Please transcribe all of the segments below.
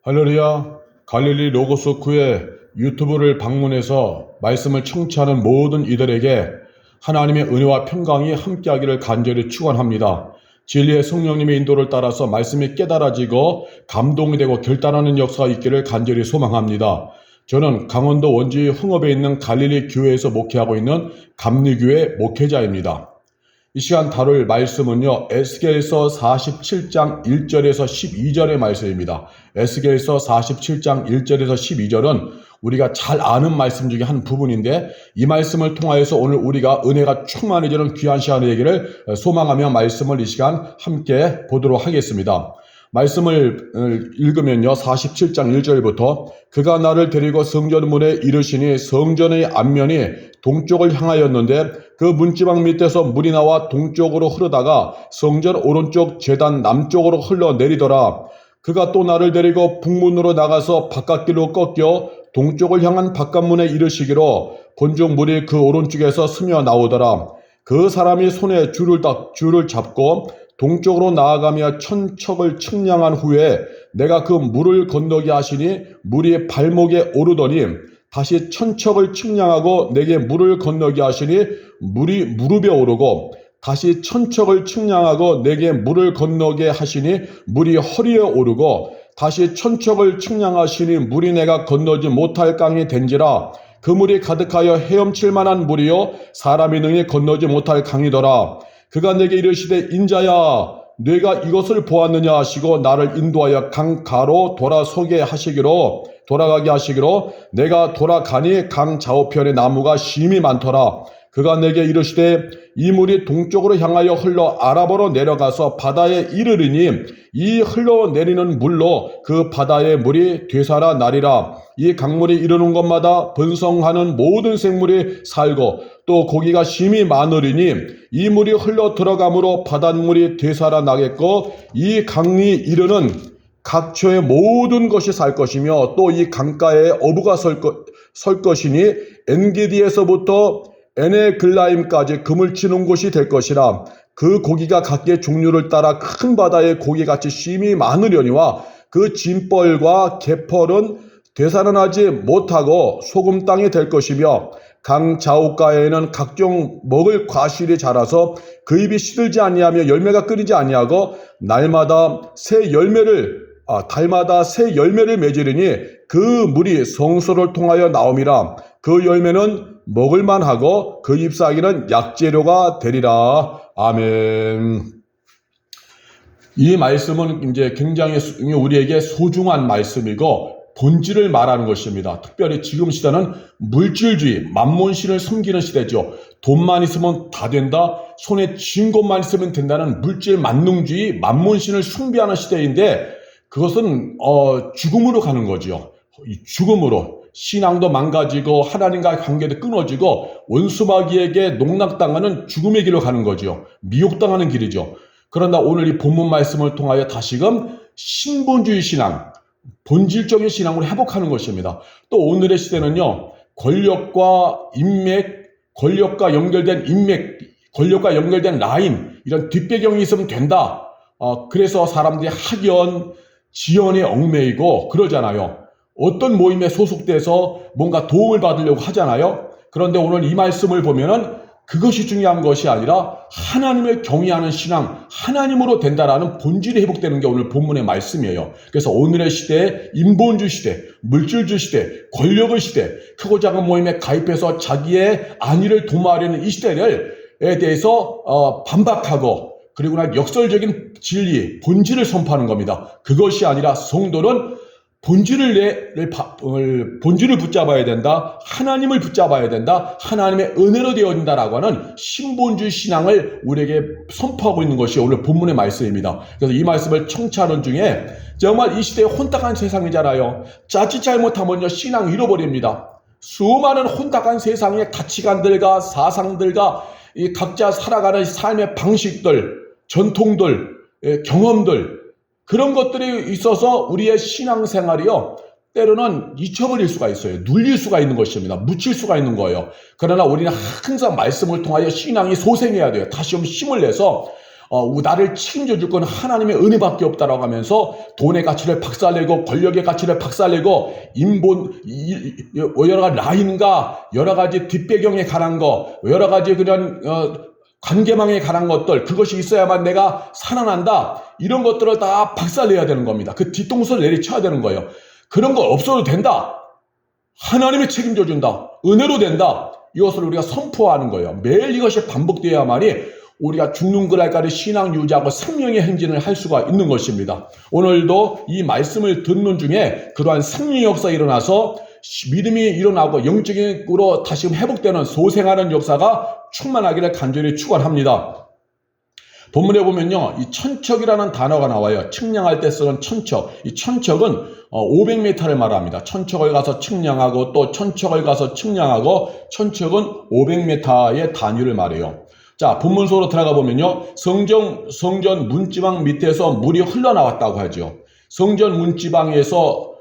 할렐루야. 갈릴리 로고스교회 유튜브를 방문해서 말씀을 청취하는 모든 이들에게 하나님의 은혜와 평강이 함께하기를 간절히 축원합니다. 진리의 성령님의 인도를 따라서 말씀이 깨달아지고 감동이 되고 결단하는 역사가 있기를 간절히 소망합니다. 저는 강원도 원주 흥업에 있는 갈릴리 교회에서 목회하고 있는 감리교회 목회자입니다. 이 시간 다룰 말씀은요, 에스겔서 47장 1절에서 12절의 말씀입니다. 에스겔서 47장 1절에서 12절은 우리가 잘 아는 말씀 중에 한 부분인데, 이 말씀을 통하여서 오늘 우리가 은혜가 충만해지는 귀한 시간이 되기를 소망하며 말씀을 이 시간 함께 보도록 하겠습니다. 말씀을 읽으면요, 47장 1절부터 그가 나를 데리고 성전 문에 이르시니 성전의 앞면이 동쪽을 향하였는데 그 문지방 밑에서 물이 나와 동쪽으로 흐르다가 성전 오른쪽 제단 남쪽으로 흘러내리더라. 그가 또 나를 데리고 북문으로 나가서 바깥길로 꺾여 동쪽을 향한 바깥문에 이르시기로 본중 물이 그 오른쪽에서 스며 나오더라. 그 사람이 손에 줄을 잡고 동쪽으로 나아가며 천척을 측량한 후에 내가 그 물을 건너게 하시니 물이 발목에 오르더니 다시 천척을 측량하고 내게 물을 건너게 하시니 물이 무릎에 오르고 다시 천척을 측량하고 내게 물을 건너게 하시니 물이 허리에 오르고 다시 천척을 측량하시니 물이 내가 건너지 못할 강이 된지라. 그 물이 가득하여 헤엄칠 만한 물이요 사람이 능히 건너지 못할 강이더라. 그가 내게 이르시되 인자야 네가 이것을 보았느냐 하시고 나를 인도하여 강가로 돌아가게 하시기로 내가 돌아가니 강 좌우편에 나무가 심히 많더라. 그가 내게 이르시되 이 물이 동쪽으로 향하여 흘러 아라바로 내려가서 바다에 이르리니 이 흘러내리는 물로 그 바다의 물이 되살아 나리라. 이 강물이 이르는 곳마다 번성하는 모든 생물이 살고 또 고기가 심히 많으리니 이 물이 흘러 들어가므로 바닷물이 되살아 나겠고 이 강이 이르는 각처의 모든 것이 살 것이며 또 이 강가에 어부가 설 것이니 엔게디에서부터 에네글라임까지 금을 치는 곳이 될 것이라. 그 고기가 각기의 종류를 따라 큰 바다의 고기같이 심히 많으려니와 그 짐벌과 개펄은 되살아나지 못하고 소금 땅이 될 것이며 강 좌우가에는 각종 먹을 과실이 자라서 그 입이 시들지 아니하며 열매가 끊이지 아니하고 달마다 새 열매를 맺으리니 그 물이 성소를 통하여 나옴이라. 그 열매는 먹을만하고 그 잎사귀는 약재료가 되리라. 아멘. 이 말씀은 이제 굉장히 우리에게 소중한 말씀이고 본질을 말하는 것입니다. 특별히 지금 시대는 물질주의, 만몬신을 섬기는 시대죠. 돈만 있으면 다 된다, 손에 쥔 것만 있으면 된다는 물질 만능주의, 만몬신을 숭배하는 시대인데 그것은 죽음으로 가는 거죠. 죽음으로. 신앙도 망가지고 하나님과의 관계도 끊어지고 원수마귀에게 농락당하는 죽음의 길로 가는 거죠. 미혹당하는 길이죠. 그러나 오늘 이 본문 말씀을 통하여 다시금 신본주의 신앙, 본질적인 신앙으로 회복하는 것입니다. 또 오늘의 시대는요, 권력과 연결된 라인, 이런 뒷배경이 있으면 된다. 그래서 사람들이 학연, 지연에 얽매이고 그러잖아요. 어떤 모임에 소속돼서 뭔가 도움을 받으려고 하잖아요. 그런데 오늘 이 말씀을 보면은 그것이 중요한 것이 아니라 하나님을 경외하는 신앙, 하나님으로 된다라는 본질이 회복되는 게 오늘 본문의 말씀이에요. 그래서 오늘의 시대에 인본주의 시대, 물질주의 시대, 권력의 시대, 크고 작은 모임에 가입해서 자기의 안위를 도모하려는 이 시대에 대해서 반박하고 그리고 난 역설적인 진리, 본질을 선포하는 겁니다. 그것이 아니라 성도는 본질을 붙잡아야 된다. 하나님을 붙잡아야 된다. 하나님의 은혜로 되어진다라고 하는 신본주의 신앙을 우리에게 선포하고 있는 것이 오늘 본문의 말씀입니다. 그래서 이 말씀을 청취하는 중에 정말 이 시대에 혼탁한 세상이잖아요. 자칫 잘못하면요 신앙 잃어버립니다. 수많은 혼탁한 세상의 가치관들과 사상들과 이 각자 살아가는 삶의 방식들, 전통들, 경험들, 그런 것들이 있어서 우리의 신앙생활이요 때로는 잊혀버릴 수가 있어요. 눌릴 수가 있는 것입니다. 묻힐 수가 있는 거예요. 그러나 우리는 항상 말씀을 통하여 신앙이 소생해야 돼요. 다시 좀 힘을 내서 나를 책임져 줄 건 하나님의 은혜밖에 없다라고 하면서 돈의 가치를 박살내고 권력의 가치를 박살내고 여러 가지 라인과 여러 가지 뒷배경에 관한 거, 여러 가지 그런 관계망에 관한 것들, 그것이 있어야만 내가 살아난다, 이런 것들을 다 박살내야 되는 겁니다. 그 뒤통수를 내리쳐야 되는 거예요. 그런 거 없어도 된다, 하나님이 책임져 준다, 은혜로 된다, 이것을 우리가 선포하는 거예요. 매일 이것이 반복되어야만이 우리가 죽는 그날까지 신앙 유지하고 생명의 행진을 할 수가 있는 것입니다. 오늘도 이 말씀을 듣는 중에 그러한 생명의 역사가 일어나서 믿음이 일어나고 영적으로 다시 회복되는 소생하는 역사가 충만하기를 간절히 축원합니다. 본문에 보면요, 이 천척이라는 단어가 나와요. 측량할 때 쓰는 천척. 이 천척은 500m를 말합니다. 천척을 가서 측량하고 또 천척을 가서 측량하고, 천척은 500m의 단위를 말해요. 자, 본문 속으로 들어가 보면요, 성전 문지방 밑에서 물이 흘러나왔다고 하죠. 성전 문지방에서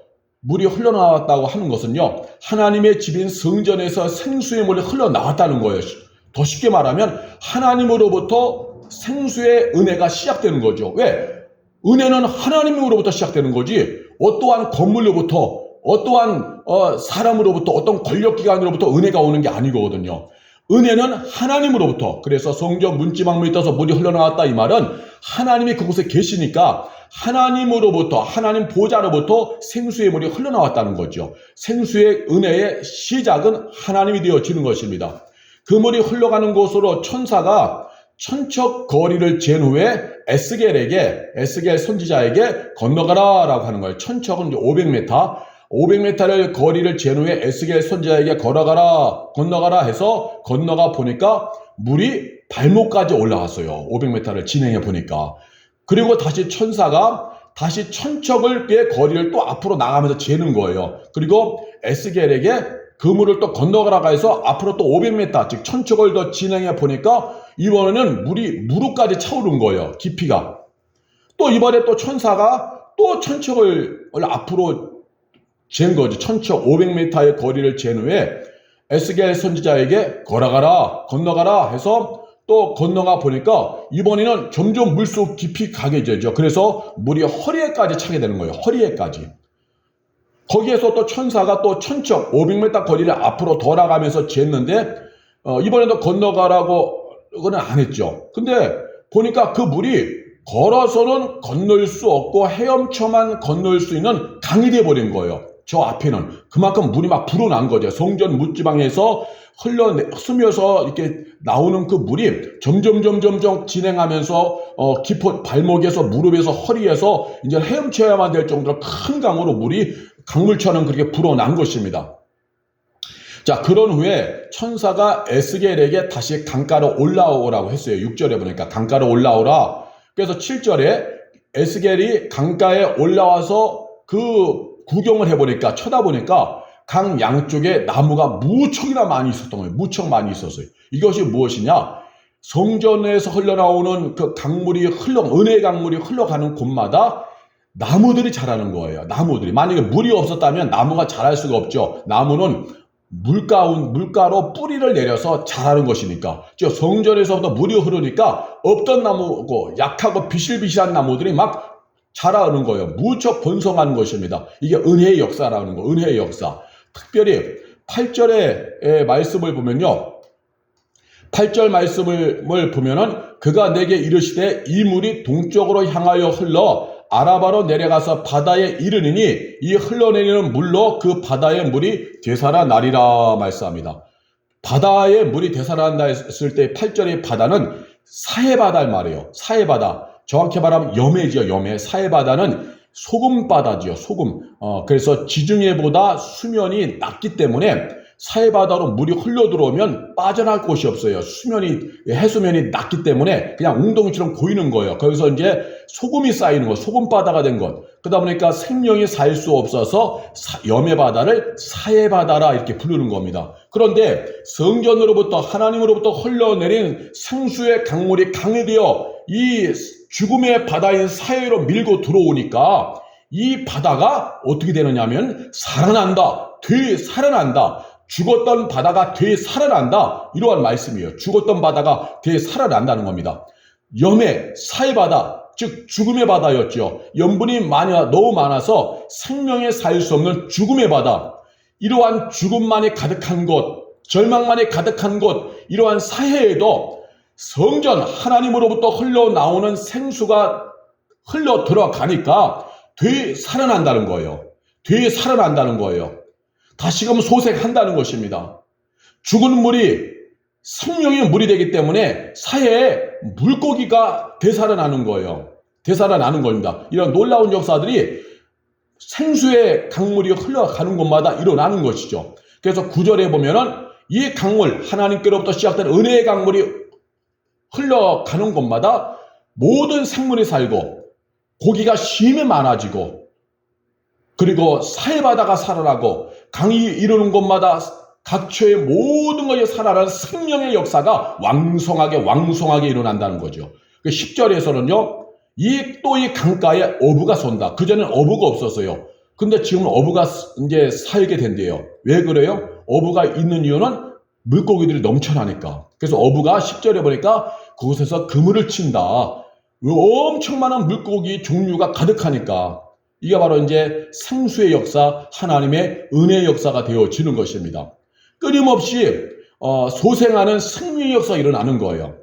물이 흘러나왔다고 하는 것은요, 하나님의 집인 성전에서 생수의 물이 흘러나왔다는 거예요. 더 쉽게 말하면 하나님으로부터 생수의 은혜가 시작되는 거죠. 왜? 은혜는 하나님으로부터 시작되는 거지, 어떠한 건물로부터, 어떠한 사람으로부터, 어떤 권력기관으로부터 은혜가 오는 게 아니거든요. 은혜는 하나님으로부터. 그래서 성전 문지방 밑에서 물이 흘러나왔다, 이 말은 하나님이 그곳에 계시니까 하나님으로부터, 하나님 보좌로부터 생수의 물이 흘러나왔다는 거죠. 생수의 은혜의 시작은 하나님이 되어지는 것입니다. 그 물이 흘러가는 곳으로 천사가 천척 거리를 잰 후에 에스겔 선지자에게 건너가라 라고 하는 거예요. 천척은 이제 500m를 거리를 잰 후에 에스겔 선지자에게 건너가라 해서 건너가 보니까 물이 발목까지 올라왔어요. 500m를 진행해 보니까. 그리고 다시 천사가 다시 천척의 거리를 또 앞으로 나가면서 재는 거예요. 그리고 에스겔에게 그 물을 또 건너가라고 해서 앞으로 또 500m, 즉 천척을 더 진행해 보니까 이번에는 물이 무릎까지 차오른 거예요. 깊이가. 또 이번에 또 천사가 또 천척을 앞으로 잰 거지. 천척 500m의 거리를 잰 후에 에스겔 선지자에게 건너가라 해서 또 건너가 보니까 이번에는 점점 물속 깊이 가게 되죠. 그래서 물이 허리에까지 차게 되는 거예요. 허리에까지. 거기에서 또 천사가 또 천척 500m 거리를 앞으로 돌아가면서 쟀는데 이번에도 건너가라고는 안 했죠. 근데 보니까 그 물이 걸어서는 건널 수 없고 헤엄쳐만 건널 수 있는 강이 되어버린 거예요. 저 앞에는. 그만큼 물이 막 불어난 거죠. 성전 문지방에서 스며서 이렇게 나오는 그 물이 점점 진행하면서 깊은 발목에서 무릎에서 허리에서 이제 헤엄쳐야만 될 정도로 큰 강으로 물이 강물처럼 그렇게 불어난 것입니다. 자, 그런 후에 천사가 에스겔에게 다시 강가로 올라오라고 했어요. 6절에 보니까 강가로 올라오라. 그래서 7절에 에스겔이 강가에 올라와서 그 구경을 해보니까, 쳐다보니까 강 양쪽에 나무가 무척이나 많이 있었던 거예요. 무척 많이 있었어요. 이것이 무엇이냐? 성전에서 흘러나오는 그 은혜의 강물이 흘러가는 곳마다 나무들이 자라는 거예요. 나무들이. 만약에 물이 없었다면 나무가 자랄 수가 없죠. 나무는 물가로 뿌리를 내려서 자라는 것이니까. 즉 성전에서부터 물이 흐르니까 없던 나무고 약하고 비실비실한 나무들이 막 자라는 거예요. 무척 번성하는 것입니다. 이게 은혜의 역사라는 거. 은혜의 역사. 특별히 8절의 말씀을 보면요, 8절 말씀을 보면은 그가 내게 이르시되 이 물이 동쪽으로 향하여 흘러 아라바로 내려가서 바다에 이르니니 이 흘러내리는 물로 그 바다의 물이 되살아나리라 말씀합니다. 바다의 물이 되살아난다 했을 때 8절의 바다는 사해바다를 말해요. 사해바다. 정확히 말하면 염해지요. 염해. 사해바다는 소금바다지요. 소금. 그래서 지중해보다 수면이 낮기 때문에 사해바다로 물이 흘러 들어오면 빠져나갈 곳이 없어요. 해수면이 낮기 때문에 그냥 웅덩이처럼 고이는 거예요. 거기서 이제 소금이 쌓이는 거, 소금바다가 된 것. 그러다 보니까 생명이 살 수 없어서 염해바다를 사해바다라 이렇게 부르는 겁니다. 그런데 성전으로부터, 하나님으로부터 흘러내린 생수의 강물이 강해되어 이 죽음의 바다인 사해로 밀고 들어오니까 이 바다가 어떻게 되느냐면 살아난다. 되살아난다. 죽었던 바다가 되살아난다. 이러한 말씀이에요. 죽었던 바다가 되살아난다는 겁니다. 염의 사해바다, 즉 죽음의 바다였죠. 염분이 너무 많아서 생명에 살 수 없는 죽음의 바다. 이러한 죽음만이 가득한 곳, 절망만이 가득한 곳, 이러한 사해에도 성전 하나님으로부터 흘러나오는 생수가 흘러 들어가니까 되살아난다는 거예요. 되살아난다는 거예요. 다시금 소생한다는 것입니다. 죽은 물이 생명의 물이 되기 때문에 사해에 물고기가 되살아나는 거예요. 되살아나는 겁니다. 이런 놀라운 역사들이 생수의 강물이 흘러가는 곳마다 일어나는 것이죠. 그래서 9절에 보면은 이 강물, 하나님께로부터 시작된 은혜의 강물이 흘러가는 곳마다 모든 생물이 살고 고기가 심히 많아지고, 그리고 사해바다가 살아나고, 강이 이루는 곳마다 각처의 모든 것이 살아나는 생명의 역사가 왕성하게 일어난다는 거죠. 10절에서는요, 또 이 강가에 어부가 쏜다. 그전엔 어부가 없었어요. 근데 지금 어부가 이제 살게 된대요. 왜 그래요? 어부가 있는 이유는 물고기들이 넘쳐나니까. 그래서 어부가 10절에 보니까 그곳에서 그물을 친다. 엄청 많은 물고기 종류가 가득하니까. 이게 바로 이제 생수의 역사, 하나님의 은혜의 역사가 되어지는 것입니다. 끊임없이 소생하는 생명의 역사가 일어나는 거예요.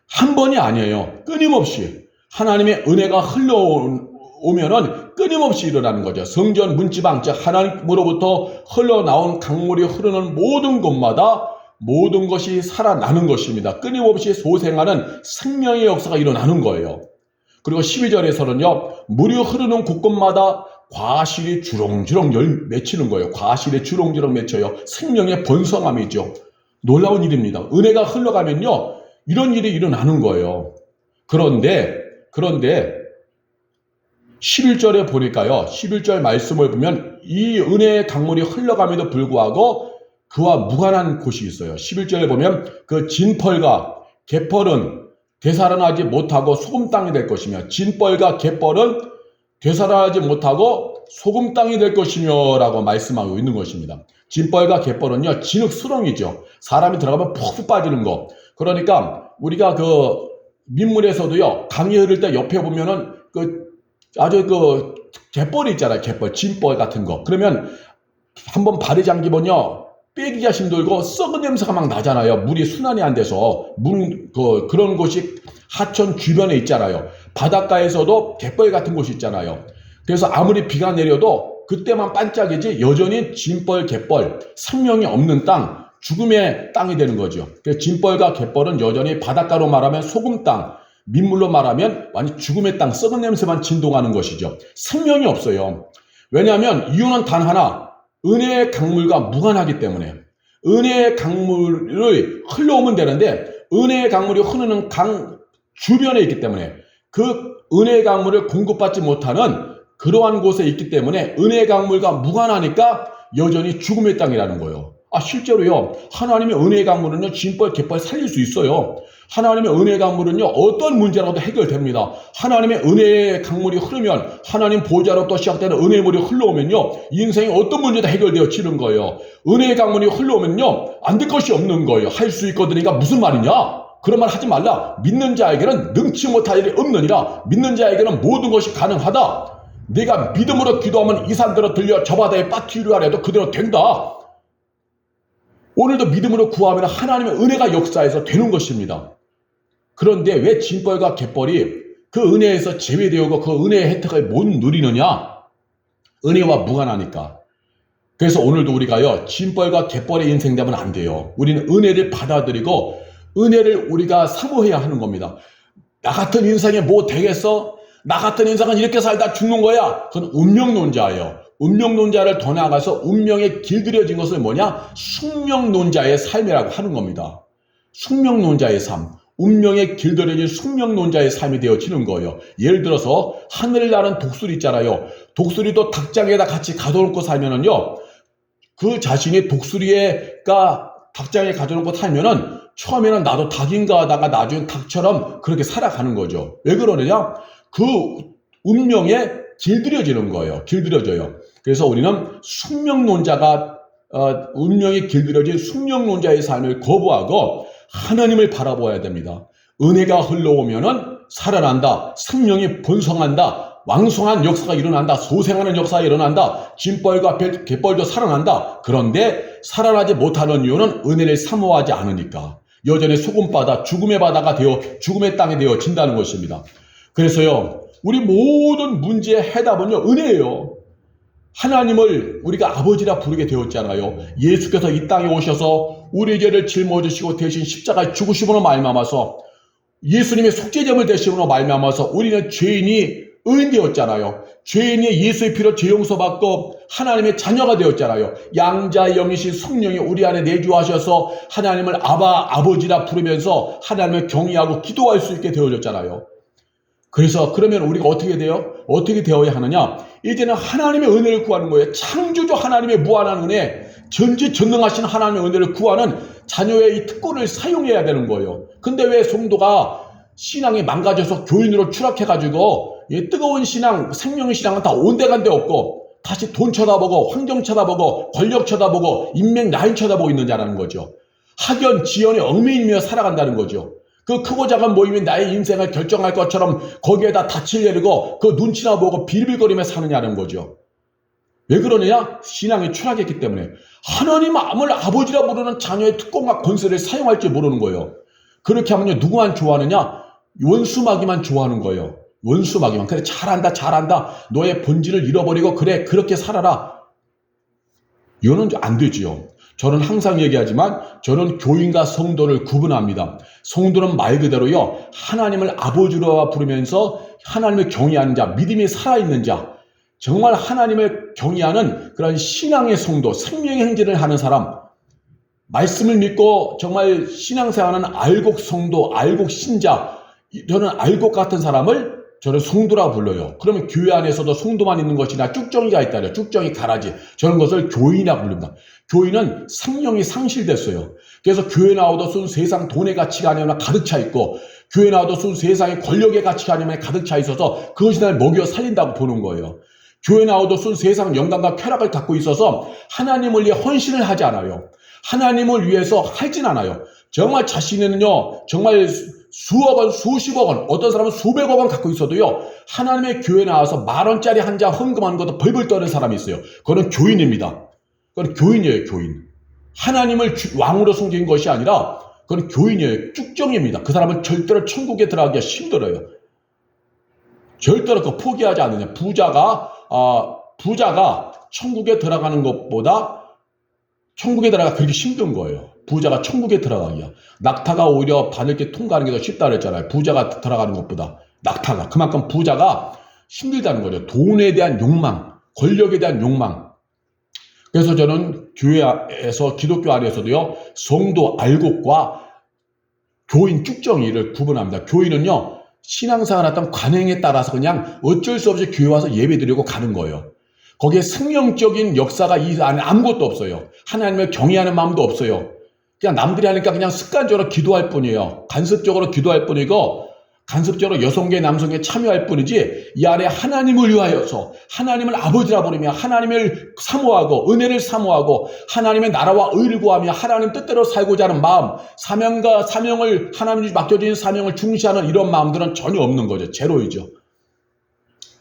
한 번이 아니에요. 끊임없이 하나님의 은혜가 흘러오면은 끊임없이 일어나는 거죠. 성전 문지방, 즉 하나님으로부터 흘러나온 강물이 흐르는 모든 곳마다 모든 것이 살아나는 것입니다. 끊임없이 소생하는 생명의 역사가 일어나는 거예요. 그리고 12절에서는요, 물이 흐르는 곳곳마다 과실이 주렁주렁 맺히는 거예요. 과실이 주렁주렁 맺혀요. 생명의 번성함이죠. 놀라운 일입니다. 은혜가 흘러가면요, 이런 일이 일어나는 거예요. 그런데 11절에 보니까요, 11절 말씀을 보면 이 은혜의 강물이 흘러감에도 불구하고 그와 무관한 곳이 있어요. 11절에 보면 그 진펄과 갯벌은 되살아나지 못하고 소금 땅이 될 것이며, 진펄과 갯벌은 되살아나지 못하고 소금 땅이 될 것이며 라고 말씀하고 있는 것입니다. 진벌과 갯벌은요, 진흙수렁이죠. 사람이 들어가면 푹푹 빠지는 거. 그러니까 우리가 그 민물에서도요, 강이 흐를 때 옆에 보면은 아주 갯벌이 있잖아요. 갯벌, 진벌 같은 거. 그러면 한번 발이 잠기면요, 빼기가 힘들고 썩은 냄새가 막 나잖아요. 물이 순환이 안 돼서. 그런 곳이 하천 주변에 있잖아요. 바닷가에서도 갯벌 같은 곳이 있잖아요. 그래서 아무리 비가 내려도 그때만 반짝이지 여전히 진벌, 갯벌, 생명이 없는 땅, 죽음의 땅이 되는 거죠. 그래서 진벌과 갯벌은 여전히 바닷가로 말하면 소금 땅, 민물로 말하면 완전 죽음의 땅, 썩은 냄새만 진동하는 것이죠. 생명이 없어요. 왜냐하면 이유는 단 하나, 은혜의 강물과 무관하기 때문에. 은혜의 강물을 흘러오면 되는데 은혜의 강물이 흐르는 강 주변에 있기 때문에, 그 은혜의 강물을 공급받지 못하는 그러한 곳에 있기 때문에 은혜의 강물과 무관하니까 여전히 죽음의 땅이라는 거예요. 실제로요, 하나님의 은혜의 강물은요, 진벌, 갯벌 살릴 수 있어요. 하나님의 은혜의 강물은요, 어떤 문제라도 해결됩니다. 하나님의 은혜의 강물이 흐르면, 하나님 보좌로부터 시작되는 은혜의 물이 흘러오면요, 인생이 어떤 문제도 해결되어지는 거예요. 은혜의 강물이 흘러오면요, 안 될 것이 없는 거예요. 할 수 있거든요. 무슨 말이냐? 그런 말 하지 말라. 믿는 자에게는 능치 못할 일이 없느니라. 믿는 자에게는 모든 것이 가능하다. 네가 믿음으로 기도하면 이 산대로 들려 저 바다에 빠뜨리려 하래도 그대로 된다. 오늘도 믿음으로 구하면 하나님의 은혜가 역사해서 되는 것입니다. 그런데 왜 진벌과 갯벌이 그 은혜에서 제외되고 그 은혜의 혜택을 못 누리느냐? 은혜와 무관하니까. 그래서 오늘도 우리가요, 진벌과 갯벌의 인생 되면 안 돼요. 우리는 은혜를 받아들이고 은혜를 우리가 사모해야 하는 겁니다. 나 같은 인생에 뭐 되겠어? 나 같은 인생은 이렇게 살다 죽는 거야. 그건 운명론자예요. 운명론자를 더 나아가서 운명에 길들여진 것은 뭐냐? 숙명론자의 삶이라고 하는 겁니다. 숙명론자의 삶. 운명에 길들여진 숙명론자의 삶이 되어지는 거예요. 예를 들어서 하늘을 나는 독수리 있잖아요. 독수리도 닭장에다 같이 가둬놓고 살면은요, 그 자신이 독수리가 닭장에 가둬놓고 살면은 처음에는 나도 닭인가 하다가 나중에 닭처럼 그렇게 살아가는 거죠. 왜 그러느냐? 그 운명에 길들여지는 거예요. 길들여져요. 그래서 우리는 숙명론자가 운명에 길들여진 숙명론자의 삶을 거부하고 하나님을 바라보아야 됩니다. 은혜가 흘러오면은 살아난다. 생명이 번성한다. 왕성한 역사가 일어난다. 소생하는 역사가 일어난다. 진벌과 갯벌도 살아난다. 그런데 살아나지 못하는 이유는 은혜를 사모하지 않으니까 여전히 소금바다, 죽음의 바다가 되어 죽음의 땅이 되어진다는 것입니다. 그래서요, 우리 모든 문제의 해답은요, 은혜예요. 하나님을 우리가 아버지라 부르게 되었잖아요. 예수께서 이 땅에 오셔서 우리 죄를 짊어지시고 대신 십자가에 죽으심으로 말미암아서 예수님의 속죄제물 되심으로 말미암아서 우리는 죄인이 의인되었잖아요. 죄인이 예수의 피로 죄 용서받고 하나님의 자녀가 되었잖아요. 양자의 영이신 성령이 우리 안에 내주하셔서 하나님을 아버지라 부르면서 하나님을 경외하고 기도할 수 있게 되어졌잖아요. 그래서 그러면 우리가 어떻게 돼요? 어떻게 되어야 하느냐? 이제는 하나님의 은혜를 구하는 거예요. 창조주 하나님의 무한한 은혜, 전지전능하신 하나님의 은혜를 구하는 자녀의 이 특권을 사용해야 되는 거예요. 근데 왜 성도가 신앙이 망가져서 교인으로 추락해가지고 뜨거운 신앙, 생명의 신앙은 다 온데간데 없고 다시 돈 쳐다보고 환경 쳐다보고 권력 쳐다보고 인맥 라인 쳐다보고 있느냐라는 거죠. 학연, 지연에 얽매이며 살아간다는 거죠. 그 크고 작은 모임이 나의 인생을 결정할 것처럼 거기에다 닻을 내리고 그 눈치나 보고 빌빌거리며 사느냐는 거죠. 왜 그러느냐? 신앙이 추락했기 때문에. 하나님을 아버지라 부르는 자녀의 특권과 권세를 사용할 줄 모르는 거예요. 그렇게 하면요, 누구만 좋아하느냐? 원수마귀만 좋아하는 거예요. 원수마귀만. 그래, 잘한다. 너의 본질을 잃어버리고 그래, 그렇게 살아라. 이거는 안 되지요. 저는 항상 얘기하지만 저는 교인과 성도를 구분합니다. 성도는 말 그대로요, 하나님을 아버지로 부르면서 하나님을 경외하는 자, 믿음이 살아있는 자, 정말 하나님을 경외하는 그런 신앙의 성도, 생명의 행진을 하는 사람, 말씀을 믿고 정말 신앙생활하는 알곡 성도, 알곡 신자, 저는 알곡 같은 사람을 저는 성도라 불러요. 그러면 교회 안에서도 성도만 있는 것이나 쭉정이가 있다요. 쭉정이 가라지. 저는 것을 교인이라고 부릅니다. 교인은 성령이 상실됐어요. 그래서 교회 나와도 순 세상 돈의 가치가 아니면 가득 차 있고, 교회 나와도 순 세상의 권력의 가치가 아니면 가득 차 있어서 그것이 날 먹여 살린다고 보는 거예요. 교회 나와도 순 세상 영광과 쾌락을 갖고 있어서 하나님을 위해 헌신을 하지 않아요. 하나님을 위해서 하진 않아요. 정말 자신은요, 정말 수억 원, 수십억 원, 어떤 사람은 수백억 원 갖고 있어도요, 하나님의 교회 나와서 10,000원짜리 한 장 헌금하는 것도 벌벌 떠는 사람이 있어요. 그건 교인입니다. 그건 교인이에요, 교인. 하나님을 왕으로 섬긴 것이 아니라 그건 교인이에요. 쭉정입니다. 그 사람은 절대로 천국에 들어가기가 힘들어요. 절대로 그 포기하지 않느냐. 부자가 천국에 들어가는 것보다 천국에 들어가 그렇게 힘든 거예요. 부자가 천국에 들어가기야. 낙타가 오히려 바늘길 통과하는 게 더 쉽다 그랬잖아요. 부자가 들어가는 것보다 낙타가. 그만큼 부자가 힘들다는 거죠. 돈에 대한 욕망, 권력에 대한 욕망. 그래서 저는 교회에서, 기독교 안에서도요, 성도 알곡과 교인 쭉정이를 구분합니다. 교인은요, 신앙생활 어떤 관행에 따라서 그냥 어쩔 수 없이 교회 와서 예배 드리고 가는 거예요. 거기에 생명적인 역사가 이 안에 아무것도 없어요. 하나님을 경외하는 마음도 없어요. 그냥 남들이 하니까 그냥 습관적으로 기도할 뿐이에요. 간섭적으로 기도할 뿐이고, 간섭적으로 여성계 남성계 참여할 뿐이지, 이 안에 하나님을 위하여서 하나님을 아버지라 부르며 하나님을 사모하고 은혜를 사모하고 하나님의 나라와 의를 구하며 하나님 뜻대로 살고자 하는 마음, 사명을 하나님이 맡겨진 사명을 중시하는 이런 마음들은 전혀 없는 거죠. 제로이죠.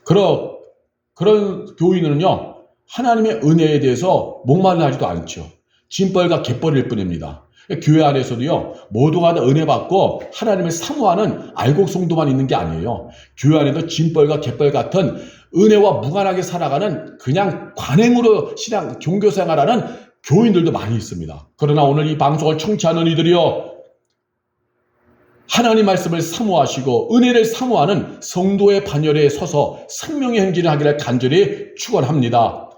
그런 교인은요, 하나님의 은혜에 대해서 목말라 하지도 않죠. 진벌과 갯벌일 뿐입니다. 교회 안에서도요, 모두가 다 은혜 받고 하나님을 사모하는 알곡 성도만 있는 게 아니에요. 교회 안에도 진벌과 갯벌 같은 은혜와 무관하게 살아가는 그냥 관행으로 신앙, 종교 생활하는 교인들도 많이 있습니다. 그러나 오늘 이 방송을 청취하는 이들이요, 하나님 말씀을 사모하시고 은혜를 사모하는 성도의 반열에 서서 생명의 행진을 하기를 간절히 축원합니다.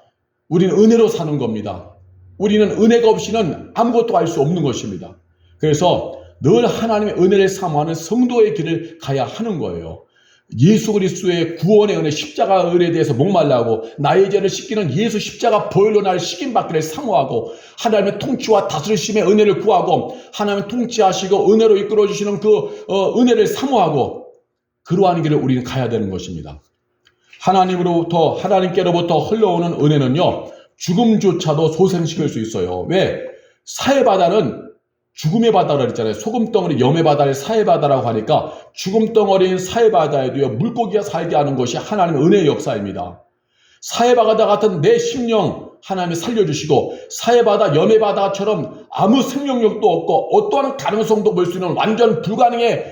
우리는 은혜로 사는 겁니다. 우리는 은혜가 없이는 아무것도 할 수 없는 것입니다. 그래서 늘 하나님의 은혜를 사모하는 성도의 길을 가야 하는 거예요. 예수 그리스도의 구원의 은혜, 십자가 은혜에 대해서 목말라하고 나의 죄를 씻기는 예수 십자가 보혈로 나를 씻김받기를 사모하고 하나님의 통치와 다스리심의 은혜를 구하고 하나님의 통치하시고 은혜로 이끌어주시는 그 은혜를 사모하고 그러한 길을 우리는 가야 되는 것입니다. 하나님께로부터 흘러오는 은혜는요, 죽음조차도 소생시킬 수 있어요. 왜? 사해바다는 죽음의 바다라고 했잖아요. 소금덩어리, 염의 바다를 사해 바다라고 하니까 죽음덩어리인 사해 바다에도요, 물고기가 살게 하는 것이 하나님의 은혜의 역사입니다. 사해 바다 같은 내 심령 하나님이 살려주시고, 사해 바다, 염의 바다처럼 아무 생명력도 없고 어떠한 가능성도 볼 수 있는 완전 불가능의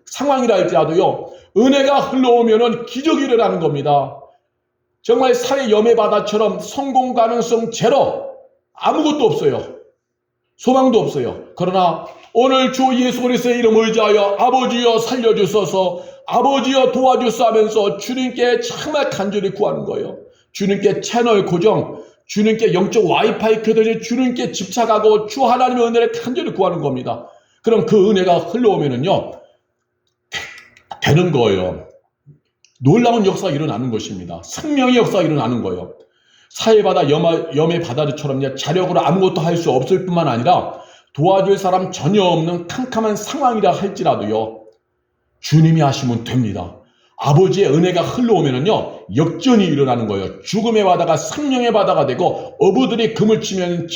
상황이라 할지라도요, 은혜가 흘러오면은 기적이 일어나는 겁니다. 정말 사해 염의 바다처럼 성공 가능성 제로, 아무것도 없어요. 소망도 없어요. 그러나 오늘 주 예수 그리스도의 이름을 의지하여 아버지여 살려주소서, 아버지여 도와주소 하면서 주님께 정말 간절히 구하는 거예요. 주님께 채널 고정, 주님께 영적 와이파이 켜듯이 주님께 집착하고 주 하나님의 은혜를 간절히 구하는 겁니다. 그럼 그 은혜가 흘러오면은요, 되는 거예요. 놀라운 역사가 일어나는 것입니다. 생명의 역사가 일어나는 거예요. 사해바다, 염의 바다처럼 자력으로 아무것도 할 수 없을 뿐만 아니라 도와줄 사람 전혀 없는 캄캄한 상황이라 할지라도요, 주님이 하시면 됩니다. 아버지의 은혜가 흘러오면은요, 역전이 일어나는 거예요. 죽음의 바다가 생명의 바다가 되고 어부들이 금을 치는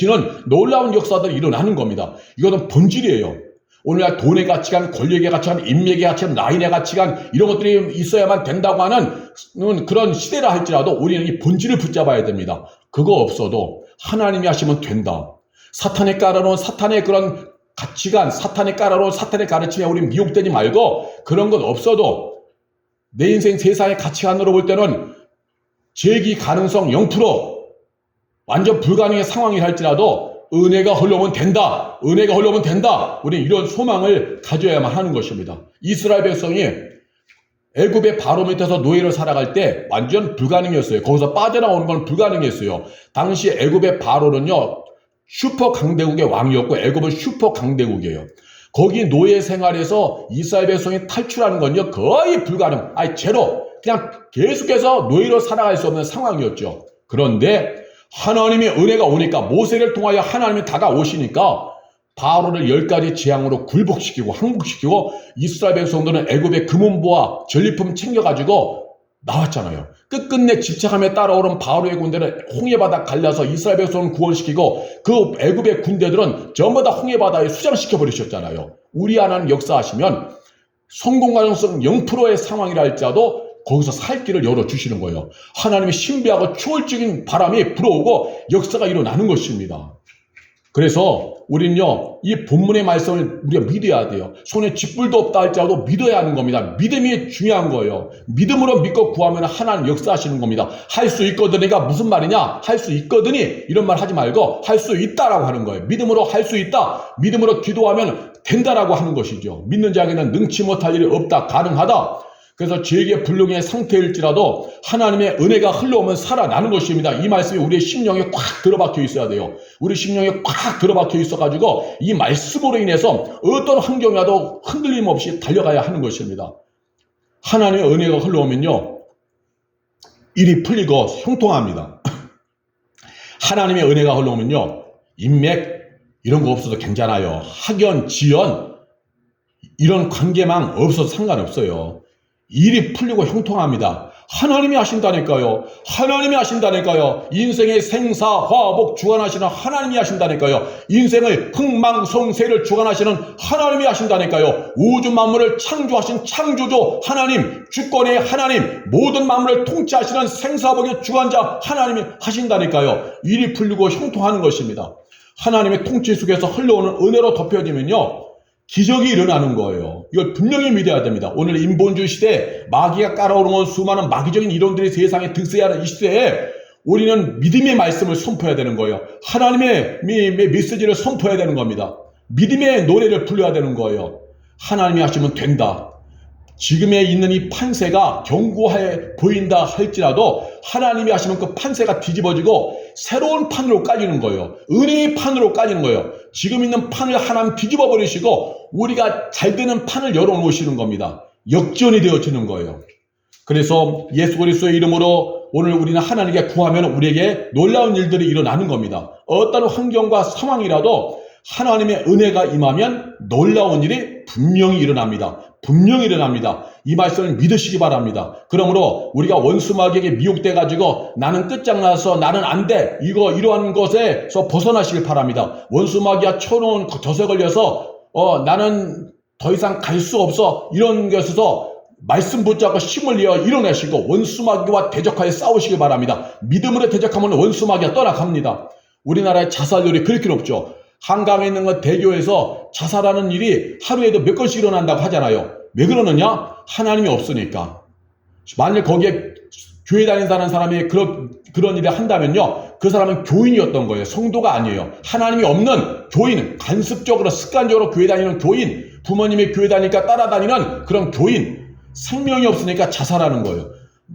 놀라운 역사들이 일어나는 겁니다. 이거는 본질이에요. 오늘날 돈의 가치관, 권력의 가치관, 인맥의 가치관, 라인의 가치관, 이런 것들이 있어야만 된다고 하는 그런 시대라 할지라도 우리는 이 본질을 붙잡아야 됩니다. 그거 없어도 하나님이 하시면 된다. 사탄에 깔아놓은 사탄의 그런 가치관, 사탄에 깔아놓은 사탄의 가르침에 우리 미혹되지 말고, 그런 것 없어도 내 인생 세상의 가치관으로 볼 때는 재기 가능성 0%, 완전 불가능의 상황이 할지라도 은혜가 흘러오면 된다. 은혜가 흘러오면 된다. 우리는 이런 소망을 가져야만 하는 것입니다. 이스라엘 백성이 애굽의 바로 밑에서 노예로 살아갈 때 완전 불가능했어요. 거기서 빠져나오는 건 불가능했어요. 당시 애굽의 바로는요, 슈퍼 강대국의 왕이었고 애굽은 슈퍼 강대국이에요. 거기 노예 생활에서 이스라엘 백성이 탈출하는 건요, 거의 불가능. 제로. 그냥 계속해서 노예로 살아갈 수 없는 상황이었죠. 그런데 하나님의 은혜가 오니까, 모세를 통하여 하나님이 다가오시니까 바로를 10가지 재앙으로 굴복시키고 항복시키고 이스라엘 백성들은 애굽의 금은보화 전리품 챙겨가지고 나왔잖아요. 끝끝내 집착함에 따라오는 바로의 군대는 홍해바다 갈라서 이스라엘 백성을 구원시키고 그 애굽의 군대들은 전부 다 홍해바다에 수장시켜 버리셨잖아요. 우리 하나님 역사하시면 성공 가능성 0%의 상황이라 할지라도 거기서 살 길을 열어주시는 거예요. 하나님의 신비하고 초월적인 바람이 불어오고 역사가 일어나는 것입니다. 그래서 우리는요, 이 본문의 말씀을 우리가 믿어야 돼요. 손에 쥐뿔도 없다 할지라도 믿어야 하는 겁니다. 믿음이 중요한 거예요. 믿음으로 믿고 구하면 하나님 역사하시는 겁니다. 할 수 있거든이가 무슨 말이냐? 할 수 있거든이 이런 말 하지 말고 할 수 있다라고 하는 거예요. 믿음으로 할 수 있다. 믿음으로 기도하면 된다라고 하는 것이죠. 믿는 자에게는 능치 못할 일이 없다. 가능하다. 그래서 죄의 불능의 상태일지라도 하나님의 은혜가 흘러오면 살아나는 것입니다. 이 말씀이 우리의 심령에 꽉 들어박혀 있어야 돼요. 우리 심령에 꽉 들어박혀 있어가지고 이 말씀으로 인해서 어떤 환경이라도 흔들림 없이 달려가야 하는 것입니다. 하나님의 은혜가 흘러오면요, 일이 풀리고 형통합니다. 하나님의 은혜가 흘러오면요, 인맥 이런 거 없어도 괜찮아요. 학연, 지연 이런 관계망 없어도 상관없어요. 일이 풀리고 형통합니다. 하나님이 하신다니까요. 하나님이 하신다니까요. 인생의 생사화복 주관하시는 하나님이 하신다니까요. 인생의 흥망성쇠를 주관하시는 하나님이 하신다니까요. 우주 만물을 창조하신 창조주 하나님, 주권의 하나님, 모든 만물을 통치하시는 생사화복의 주관자 하나님이 하신다니까요. 일이 풀리고 형통하는 것입니다. 하나님의 통치 속에서 흘러오는 은혜로 덮여지면요, 기적이 일어나는 거예요. 이걸 분명히 믿어야 됩니다. 오늘 인본주의 시대에 마귀가 깔아오르는 수많은 마귀적인 이론들이 세상에 득세하는 이 시대에 우리는 믿음의 말씀을 선포해야 되는 거예요. 하나님의 메시지를 선포해야 되는 겁니다. 믿음의 노래를 불러야 되는 거예요. 하나님이 하시면 된다. 지금에 있는 이 판세가 견고해 보인다 할지라도 하나님이 하시면 그 판세가 뒤집어지고 새로운 판으로 깔리는 거예요. 은혜의 판으로 깔리는 거예요. 지금 있는 판을 하나님 뒤집어 버리시고 우리가 잘 되는 판을 열어놓으시는 겁니다. 역전이 되어지는 거예요. 그래서 예수 그리스도의 이름으로 오늘 우리는 하나님께 구하면 우리에게 놀라운 일들이 일어나는 겁니다. 어떤 환경과 상황이라도 하나님의 은혜가 임하면 놀라운 일이 분명히 일어납니다. 분명히 일어납니다. 이 말씀을 믿으시기 바랍니다. 그러므로 우리가 원수마귀에게 미혹돼 가지고 나는 끝장나서 나는 안 돼, 이러한 것에서 벗어나시길 바랍니다. 원수마귀가 쳐놓은 덫에 걸려서 나는 더 이상 갈 수 없어, 이런 것에서 말씀 붙잡고 힘을 내어 일어나시고 원수마귀와 대적하여 싸우시기 바랍니다. 믿음으로 대적하면 원수마귀가 떠나갑니다. 우리나라의 자살률이 그렇게 높죠. 한강에 있는 것 대교에서 자살하는 일이 하루에도 몇 건씩 일어난다고 하잖아요. 왜 그러느냐? 하나님이 없으니까. 만일 거기에 교회 다닌다는 사람이 그런 일을 한다면요, 그 사람은 교인이었던 거예요. 성도가 아니에요. 하나님이 없는 교인, 간습적으로 습관적으로 교회 다니는 교인, 부모님이 교회 다니니까 따라다니는 그런 교인, 생명이 없으니까 자살하는 거예요.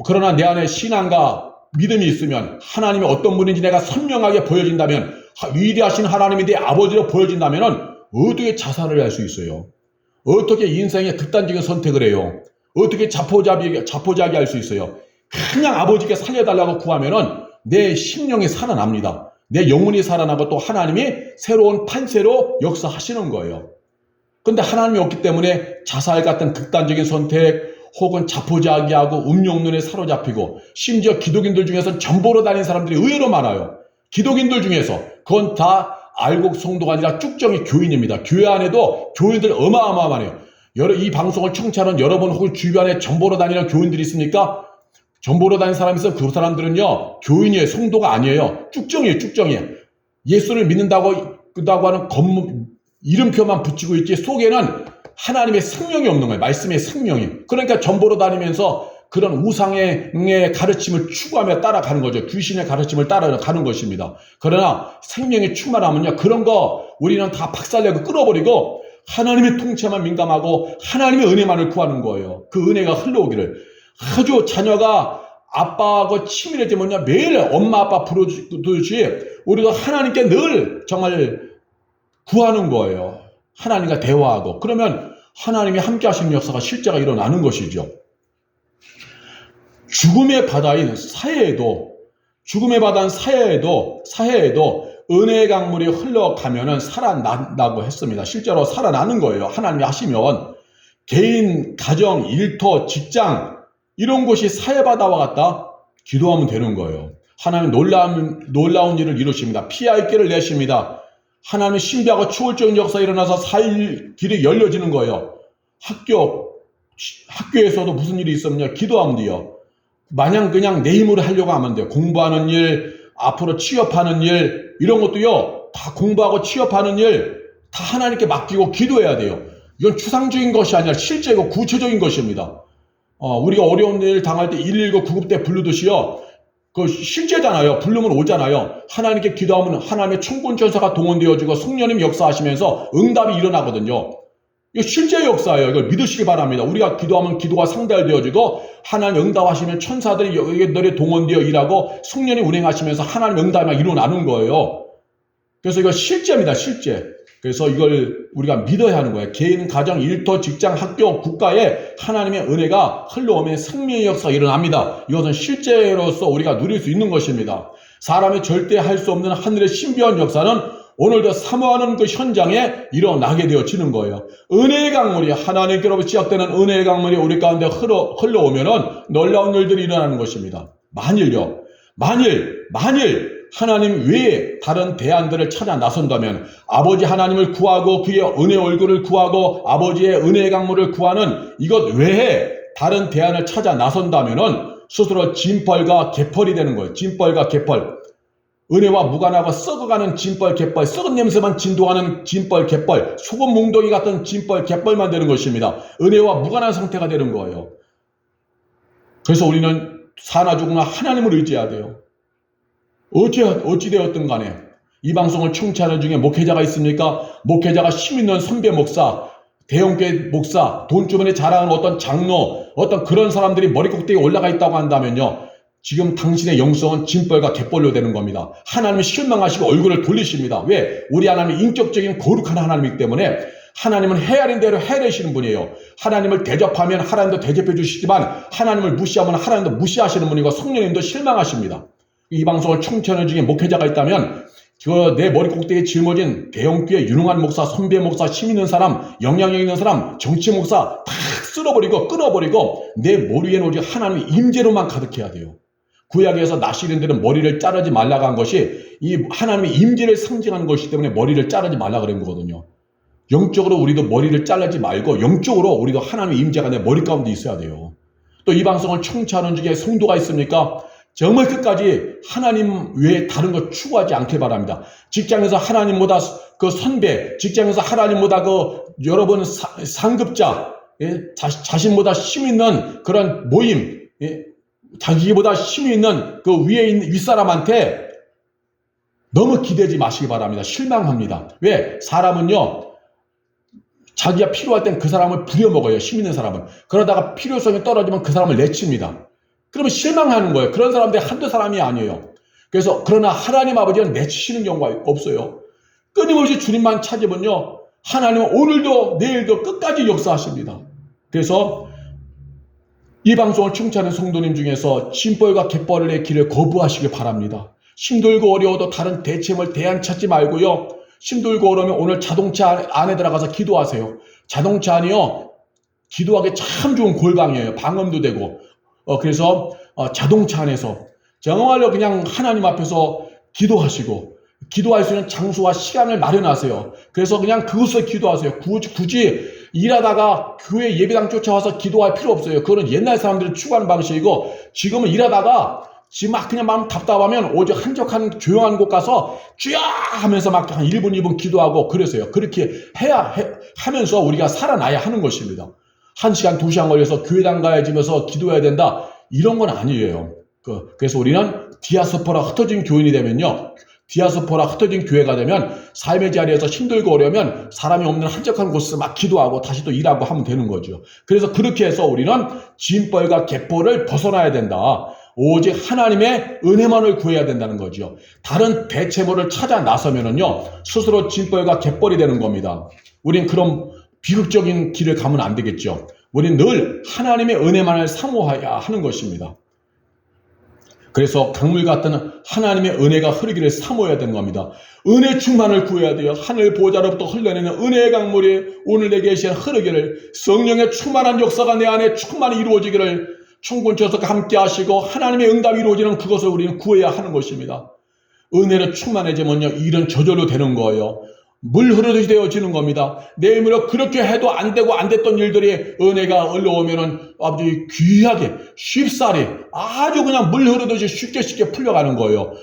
그러나 내 안에 신앙과 믿음이 있으면 하나님이 어떤 분인지 내가 선명하게 보여진다면, 위대하신 하나님이 내 아버지로 보여진다면 어떻게 자살을 할 수 있어요? 어떻게 인생의 극단적인 선택을 해요? 어떻게 자포자기 할 수 있어요? 그냥 아버지께 살려달라고 구하면은 내 심령이 살아납니다. 내 영혼이 살아나고 또 하나님이 새로운 판세로 역사하시는 거예요. 근데 하나님이 없기 때문에 자살 같은 극단적인 선택 혹은 자포자기하고 음욕론에 사로잡히고, 심지어 기독인들 중에서는 전보로 다니는 사람들이 의외로 많아요. 기독인들 중에서 그건 다 알곡 성도가 아니라 쭉정이 교인입니다. 교회 안에도 교인들 어마어마하네요. 이 방송을 청취하는 여러분 혹은 주변에 전보로 다니는 교인들이 있습니까? 전보로 다니는 사람이 있어. 그 사람들은요, 교인이에요. 성도가 아니에요. 쭉정이에요. 쭉정이에요. 예수를 믿는다고 하는 이름표만 붙이고 있지 속에는 하나님의 생명이 없는 거예요. 말씀의 생명이. 그러니까 전보로 다니면서 그런 우상의 가르침을 추구하며 따라가는 거죠. 귀신의 가르침을 따라가는 것입니다. 그러나 생명이 충만하면요, 그런 거 우리는 다 박살내고 끌어버리고 하나님의 통치에만 민감하고 하나님의 은혜만을 구하는 거예요. 그 은혜가 흘러오기를. 아주 자녀가 아빠하고 치밀해지면요, 매일 엄마 아빠 부르듯이 우리가 하나님께 늘 정말 구하는 거예요. 하나님과 대화하고. 그러면 하나님이 함께 하시는 역사가 실제가 일어나는 것이죠. 죽음의 바다인 사해에도 은혜의 강물이 흘러가면은 살아난다고 했습니다. 실제로 살아나는 거예요. 하나님이 하시면. 개인, 가정, 일터, 직장, 이런 곳이 사해바다와 같다? 기도하면 되는 거예요. 하나님 놀라운 일을 이루십니다. 피할 길을 내십니다. 하나님의 신비하고 추월적인 역사가 일어나서 살 길이 열려지는 거예요. 학교에서도 무슨 일이 있었냐? 기도하면 돼요. 마냥 그냥 내 힘으로 하려고 하면 돼요. 공부하는 일, 앞으로 취업하는 일, 이런 것도요, 다 공부하고 취업하는 일, 다 하나님께 맡기고 기도해야 돼요. 이건 추상적인 것이 아니라 실제고 구체적인 것입니다. 우리가 어려운 일 당할 때 119 구급대 부르듯이요, 그 실제잖아요. 부르면 오잖아요. 하나님께 기도하면 하나님의 천군천사가 동원되어지고 성령님 역사하시면서 응답이 일어나거든요. 이거 실제 역사예요. 이걸 믿으시기 바랍니다. 우리가 기도하면 기도가 상달되어지고 하나님 응답하시면 천사들이 여기들에 동원되어 일하고 성령이 운행하시면서 하나님 응답이 일어나는 거예요. 그래서 이거 실제입니다. 실제. 그래서 이걸 우리가 믿어야 하는 거예요. 개인, 가정, 일터, 직장, 학교, 국가에 하나님의 은혜가 흘러오면 생명의 역사가 일어납니다. 이것은 실제로서 우리가 누릴 수 있는 것입니다. 사람이 절대 할 수 없는 하늘의 신비한 역사는 오늘도 사모하는 그 현장에 일어나게 되어지는 거예요. 은혜의 강물이, 하나님께로부터 시작되는 은혜의 강물이 우리 가운데 흘러오면은 놀라운 일들이 일어나는 것입니다. 만일 하나님 외에 다른 대안들을 찾아 나선다면, 아버지 하나님을 구하고 그의 은혜 얼굴을 구하고 아버지의 은혜의 강물을 구하는 이것 외에 다른 대안을 찾아 나선다면은 스스로 진펄과 개펄이 되는 거예요. 진펄과 개펄. 은혜와 무관하고 썩어가는 진펄, 개펄, 썩은 냄새만 진동하는 진펄, 개펄, 소금 뭉덩이 같은 진펄, 개펄만 되는 것입니다. 은혜와 무관한 상태가 되는 거예요. 그래서 우리는 사나 죽으나 하나님을 의지해야 돼요. 어찌 되었든 간에 이 방송을 청취하는 중에 목회자가 있습니까? 목회자가 힘있는 선배 목사, 대형교회 목사, 돈 주머니에 자랑하는 어떤 장로, 어떤 그런 사람들이 머리 꼭대기에 올라가 있다고 한다면요, 지금 당신의 영성은 진벌과 갯벌로 되는 겁니다. 하나님이 실망하시고 얼굴을 돌리십니다. 왜? 우리 하나님이 인격적인 거룩한 하나님이기 때문에 하나님은 헤아린 대로 헤아리시는 분이에요. 하나님을 대접하면 하나님도 대접해 주시지만 하나님을 무시하면 하나님도 무시하시는 분이고 성령님도 실망하십니다. 이 방송을 청취하는 중에 목회자가 있다면 내 머리 꼭대기에 짊어진 대형교회 유능한 목사, 선배 목사, 힘 있는 사람, 영향력 있는 사람, 정치 목사 다 쓸어버리고 끊어버리고 내 머리에는 오직 하나님의 임재로만 가득해야 돼요. 구약에서 나시린들은 머리를 자르지 말라고 한 것이 이 하나님의 임재를 상징하는 것이기 때문에 머리를 자르지 말라고 그런 거거든요. 영적으로 우리도 머리를 자르지 말고 영적으로 우리도 하나님의 임재가 내 머리 가운데 있어야 돼요. 또 이 방송을 청취하는 중에 성도가 있습니까? 정말 끝까지 하나님 외에 다른 것 추구하지 않길 바랍니다. 직장에서 하나님보다 그 선배, 직장에서 하나님보다 그 여러분 상급자, 예? 자신보다 힘 있는 그런 모임, 예? 자기보다 힘이 있는 그 위에 있는 윗사람한테 너무 기대지 마시기 바랍니다. 실망합니다. 왜? 사람은요, 자기가 필요할 땐 그 사람을 부려먹어요. 힘 있는 사람은. 그러다가 필요성이 떨어지면 그 사람을 내칩니다. 그러면 실망하는 거예요. 그런 사람들이 한두 사람이 아니에요. 그래서 그러나 하나님 아버지는 내치시는 경우가 없어요. 끊임없이 주님만 찾으면요, 하나님은 오늘도 내일도 끝까지 역사하십니다. 그래서 이 방송을 청취하는 성도님 중에서 짐벌과 갯벌의 길을 거부하시길 바랍니다. 힘들고 어려워도 다른 대체물 대안 찾지 말고요. 힘들고 어려우면 오늘 자동차 안에 들어가서 기도하세요. 자동차 안이요, 기도하기 참 좋은 골방이에요. 방음도 되고. 그래서 자동차 안에서 정말로 그냥 하나님 앞에서 기도하시고, 기도할 수 있는 장소와 시간을 마련하세요. 그래서 그냥 그곳에서 기도하세요. 굳이 일하다가 교회 예배당 쫓아와서 기도할 필요 없어요. 그거는 옛날 사람들이 추구하는 방식이고, 지금은 일하다가 지금 막 그냥 마음 답답하면 오직 한적한 조용한 곳 가서 쥐야 하면서 막 한 1분 2분 기도하고 그러세요. 그렇게 하면서 우리가 살아나야 하는 것입니다. 1시간 2시간 걸려서 교회당 가야지면서 기도해야 된다, 이런 건 아니에요. 그래서 우리는 디아스포라 흩어진 교인이 되면요, 디아스포라 흩어진 교회가 되면 삶의 자리에서 힘들고 어려우면 사람이 없는 한적한 곳에서 막 기도하고 다시 또 일하고 하면 되는 거죠. 그래서 그렇게 해서 우리는 짐벌과 갯벌을 벗어나야 된다. 오직 하나님의 은혜만을 구해야 된다는 거죠. 다른 대체물을 찾아 나서면은요, 스스로 짐벌과 갯벌이 되는 겁니다. 우린 그런 비극적인 길을 가면 안 되겠죠. 우린 늘 하나님의 은혜만을 사모해야 하는 것입니다. 그래서 강물 같은 하나님의 은혜가 흐르기를 사모해야 되는 겁니다. 은혜 충만을 구해야 돼요. 하늘 보좌로부터 흘러내는 은혜의 강물이 오늘 내게 계신 흐르기를, 성령의 충만한 역사가 내 안에 충만히 이루어지기를 총군처에서 함께 하시고 하나님의 응답이 이루어지는 그것을 우리는 구해야 하는 것입니다. 은혜로 충만해지면요, 일은 저절로 되는 거예요. 물 흐르듯이 되어지는 겁니다. 내일부터 그렇게 해도 안 되고 안 됐던 일들이 은혜가 흘러오면은 아버지 귀하게 쉽사리 아주 그냥 물 흐르듯이 쉽게 풀려가는 거예요.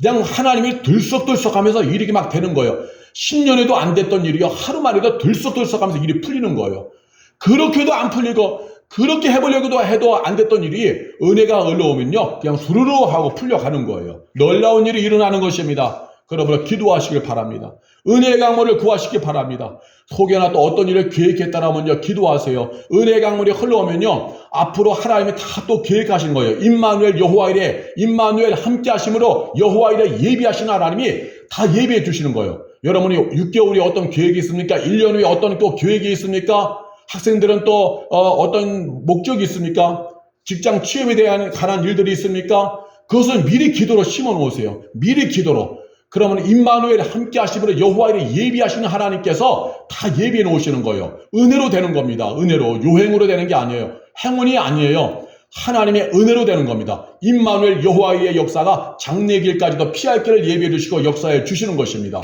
그냥 하나님이 들썩들썩하면서 일이 막 되는 거예요. 10년에도 안 됐던 일이요, 하루 만에도 들썩들썩하면서 일이 풀리는 거예요. 그렇게도 안 풀리고 그렇게 해보려고도 해도 안 됐던 일이 은혜가 흘러오면요, 그냥 수르르 하고 풀려가는 거예요. 놀라운 일이 일어나는 것입니다. 그러므로 기도하시길 바랍니다. 은혜의 강물을 구하시길 바랍니다. 혹여나 또 어떤 일을 계획했다라면요, 기도하세요. 은혜의 강물이 흘러오면요, 앞으로 하나님이 다 또 계획하신 거예요. 임마누엘 여호와이레, 임마누엘 함께 하심으로 여호와이레 예비하신 하나님이 다 예비해 주시는 거예요. 여러분이 6개월이 어떤 계획이 있습니까? 1년 후에 어떤 또 계획이 있습니까? 학생들은 또 어떤 목적이 있습니까? 직장 취업에 대한 관한 일들이 있습니까? 그것을 미리 기도로 심어 놓으세요. 미리 기도로. 그러면 임마누엘 함께 하심으로 여호와를 예비하시는 하나님께서 다 예비해 놓으시는 거예요. 은혜로 되는 겁니다. 은혜로. 요행으로 되는 게 아니에요. 행운이 아니에요. 하나님의 은혜로 되는 겁니다. 임마누엘 여호와의 역사가 장래길까지도 피할 길을 예비해 주시고 역사해 주시는 것입니다.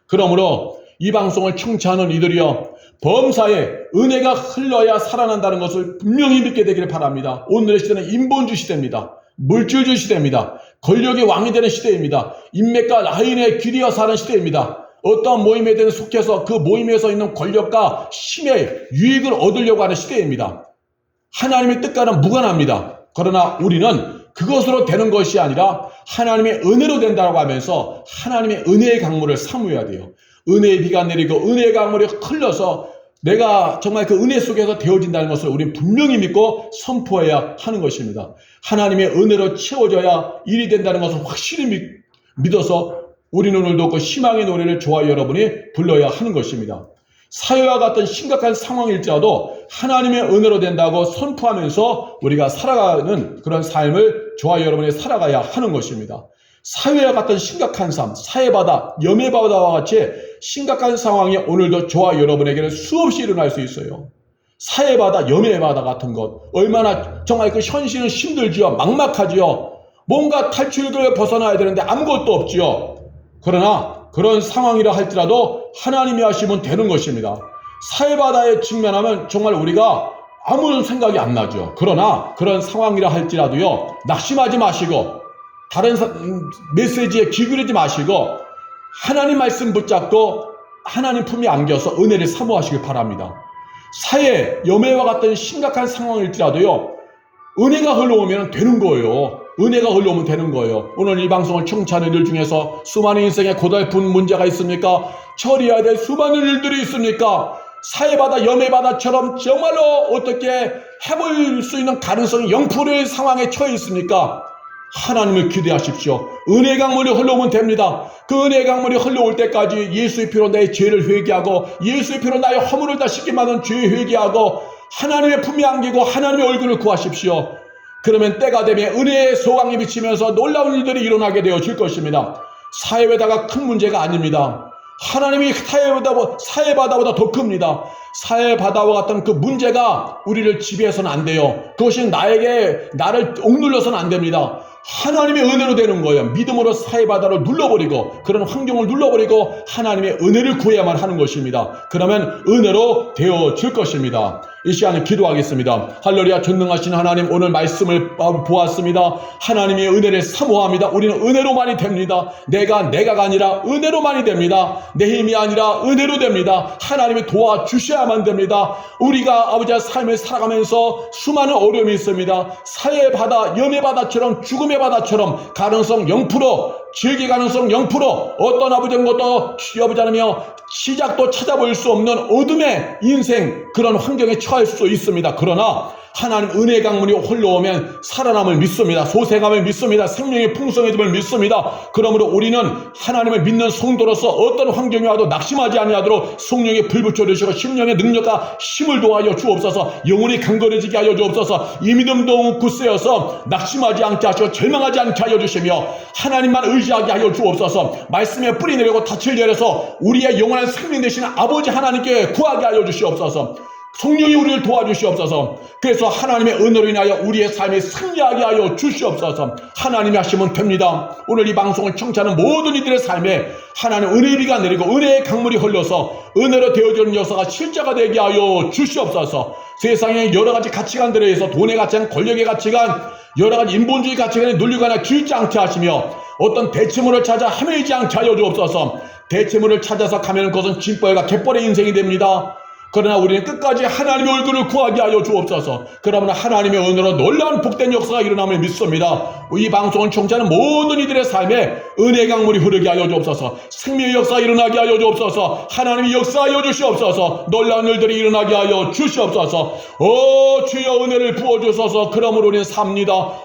그러므로 이 방송을 청취하는 이들이여, 범사에 은혜가 흘러야 살아난다는 것을 분명히 믿게 되기를 바랍니다. 오늘의 시대는 인본주 시대입니다. 물질주 시대입니다. 권력의 왕이 되는 시대입니다. 인맥과 라인의 길이어 사는 시대입니다. 어떤 모임에 대해 속해서 그 모임에서 있는 권력과 힘의 유익을 얻으려고 하는 시대입니다. 하나님의 뜻과는 무관합니다. 그러나 우리는 그것으로 되는 것이 아니라 하나님의 은혜로 된다고 하면서 하나님의 은혜의 강물을 사모해야 돼요. 은혜의 비가 내리고 은혜의 강물이 흘러서 내가 정말 그 은혜 속에서 되어진다는 것을 우리는 분명히 믿고 선포해야 하는 것입니다. 하나님의 은혜로 채워져야 일이 된다는 것을 확실히 믿어서 우리는 오늘도 그 희망의 노래를 저와 여러분이 불러야 하는 것입니다. 사회와 같은 심각한 상황일지라도 하나님의 은혜로 된다고 선포하면서 우리가 살아가는 그런 삶을 저와 여러분이 살아가야 하는 것입니다. 사회와 같은 심각한 삶, 사회바다, 염해바다와 같이 심각한 상황이 오늘도 저와 여러분에게는 수없이 일어날 수 있어요. 사해바다, 염해바다 같은 것, 얼마나 정말 그 현실은 힘들지요. 막막하지요. 뭔가 탈출구를 벗어나야 되는데 아무것도 없지요. 그러나 그런 상황이라 할지라도 하나님이 하시면 되는 것입니다. 사해바다에 직면하면 정말 우리가 아무런 생각이 안 나죠. 그러나 그런 상황이라 할지라도요, 낙심하지 마시고 다른 메시지에 기울이지 마시고 하나님 말씀 붙잡고 하나님 품에 안겨서 은혜를 사모하시길 바랍니다. 사해, 염해와 같은 심각한 상황일지라도요, 은혜가 흘러오면 되는 거예요. 은혜가 흘러오면 되는 거예요. 오늘 이 방송을 청취하는 일 중에서 수많은 인생에 고달픈 문제가 있습니까? 처리해야 될 수많은 일들이 있습니까? 사해바다, 염해바다처럼 정말로 어떻게 해볼 수 있는 가능성이 0%의 상황에 처해 있습니까? 하나님을 기대하십시오. 은혜의 강물이 흘러오면 됩니다. 그 은혜의 강물이 흘러올 때까지 예수의 피로 나의 죄를 회개하고 예수의 피로 나의 허물을 다 씻게 만든 죄 회개하고 하나님의 품에 안기고 하나님의 얼굴을 구하십시오. 그러면 때가 되면 은혜의 소강이 비치면서 놀라운 일들이 일어나게 되어질 것입니다. 사해바다가 큰 문제가 아닙니다. 하나님이 사해바다보다 더 큽니다. 사해바다와 같은 그 문제가 우리를 지배해서는 안 돼요. 그것이 나를 억눌러서는 안 됩니다. 하나님의 은혜로 되는 거예요. 믿음으로 사해바다를 눌러버리고 그런 환경을 눌러버리고 하나님의 은혜를 구해야만 하는 것입니다. 그러면 은혜로 되어질 것입니다. 이 시간에 기도하겠습니다. 할렐루야. 전능하신 하나님, 오늘 말씀을 보았습니다. 하나님의 은혜를 사모합니다. 우리는 은혜로만이 됩니다. 내가 아니라 은혜로만이 됩니다. 내 힘이 아니라 은혜로 됩니다. 하나님이 도와주셔야만 됩니다. 우리가 아버지의 삶을 살아가면서 수많은 어려움이 있습니다. 사해바다, 염해바다처럼 죽음의 바다처럼 가능성 0%, 즐기 가능성 0%, 어떤 아버지인 것도 아버지라며 시작도 찾아볼 수 없는 어둠의 인생, 그런 환경에 처할 수 있습니다. 그러나 하나님 은혜의 강물이 흘러오면 살아남을 믿습니다. 소생함을 믿습니다. 생명의 풍성해짐을 믿습니다. 그러므로 우리는 하나님을 믿는 성도로서 어떤 환경이 와도 낙심하지 아니하도록 성령의 불 붙여주시고 심령의 능력과 힘을 도하여 주옵소서. 영혼이 강건해지게 하여 주옵소서. 이 믿음도 굳세어서 낙심하지 않게 하시고 절망하지 않게 하여 주시며 하나님만 의지하게 하여 주옵소서. 말씀에 뿌리 내리고 닻을 내려서 우리의 영원한 생명 되시는 아버지 하나님께 구하게 하여 주시옵소서. 성령이 우리를 도와주시옵소서. 그래서 하나님의 은혜로 인하여 우리의 삶이 승리하게 하여 주시옵소서. 하나님이 하시면 됩니다. 오늘 이 방송을 청취하는 모든 이들의 삶에 하나님 은혜의 비가 내리고 은혜의 강물이 흘러서 은혜로 되어지는 역사가 실제가 되게 하여 주시옵소서. 세상의 여러 가지 가치관들에 의해서 돈의 가치관, 권력의 가치관, 여러 가지 인본주의 가치관에 눌리거나 기울지 않게 하시며 어떤 대체물을 찾아 헤매지 않게 하여 주옵소서. 대체물을 찾아서 가면 그것은 짐벌과 갯벌의 인생이 됩니다. 그러나 우리는 끝까지 하나님의 얼굴을 구하게 하여 주옵소서. 그러면 하나님의 은혜로 놀라운 복된 역사가 일어남을 믿습니다. 이 방송을 청취하는 모든 이들의 삶에 은혜의 강물이 흐르게 하여 주옵소서. 생명의 역사가 일어나게 하여 주옵소서. 하나님이 역사하여 주시옵소서. 놀라운 일들이 일어나게 하여 주시옵소서. 주여 은혜를 부어주소서. 그러므로 우리는 삽니다.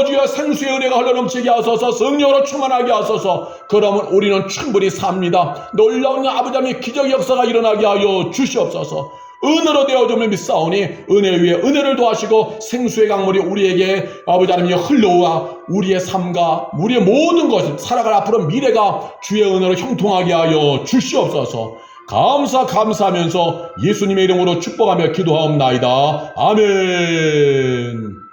주여 생수의 은혜가 흘러넘치게 하소서. 성령으로 충만하게 하소서. 그러면 우리는 충분히 삽니다. 놀라운 아버지의 기적 역사가 일어나게 하여 주시옵소서. 은혜로 되어주면 믿사오니 은혜 위에 은혜를 더하시고 생수의 강물이 우리에게 아버지 하나님이 흘러와 우리의 삶과 우리의 모든 것 살아갈 앞으로 미래가 주의 은혜로 형통하게 하여 주시옵소서. 감사하면서 예수님의 이름으로 축복하며 기도하옵나이다. 아멘.